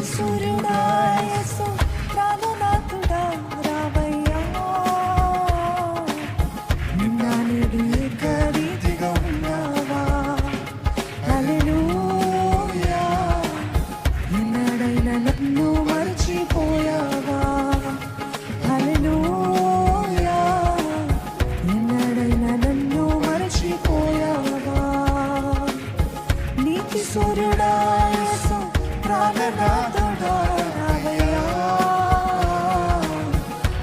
సూర్యుడా యేసు ప్రాణనాథుడా రావయ్యా నిన్న నేడు ఏకరీతిగా ఉన్నావా హల్లెలూయా ఎన్నడైనా నన్ను మరచిపోయావా హల్లెలూయా ఎన్నడైనా నన్ను మరచిపోయావా నీతి సూర్యుడా యేసు ప్రాణనాథుడా రావయ్యా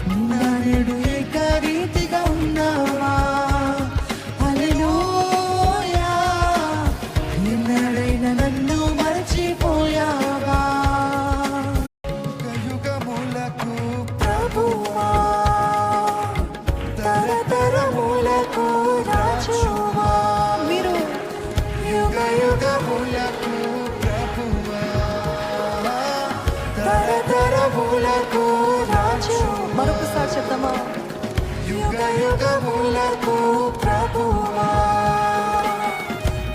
నిన్న నేడు ఏకరీతిగా ఉన్నావా హల్లెలూయా ఎన్నడైనా నన్ను మరచిపోయావా యుగములకు ప్రభువా తరతరములకు రాజువా మీరు యుగములకు ప్రభువా తరతరములకు రాజు మరొకసారి చెప్తామా యుగములకు ప్రభువా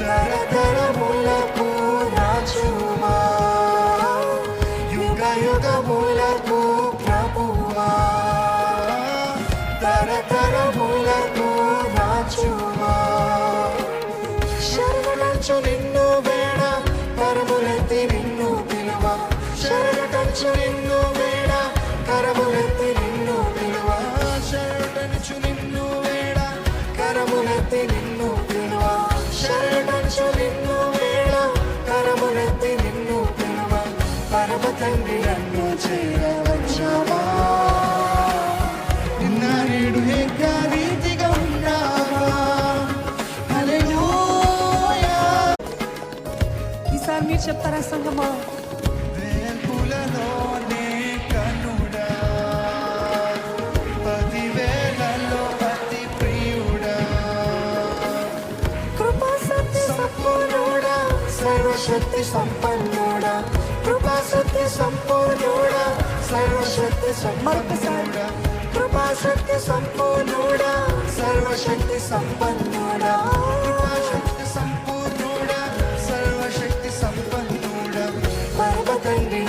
తరతరములకు రాజువా యుగములకు ప్రభువా తరతరములకు రాజువా శరణు నిన్ను వేడ కరములెత్తి నిన్ను పిలువ శరణు నిన్ను వేడ కరములెత్తి నిన్ను పిలువ శరణు నిన్ను వేడ కరములెత్తి నిన్ను పిలువ శరణు నిన్ను వేడ కరములెత్తి నిన్ను పిలువ పరమ తండ్రి నన్ను చేరవచ్చావా నిన్న నేడు ఏకరీతిగా ఉన్నావా హల్లెలూయా ఈసారి మీరు చెప్తారా సంగమా వేల్పులలోనే కన్నుడా పదివేలలో అతి ప్రియుడా కృపా సత్య సంపూర్ణుడా సర్వశక్తి సంపన్నుడా కృపా సత్య సంపూర్ణుడా సర్వశక్తి సంపన్నుడా కృపా సత్య సంపూర్ణుడా సర్వశక్తి సంపన్నుడా కృపా సత్య సంపూర్ణుడా సర్వశక్తి సంపన్నుడా పరమ తండ్రి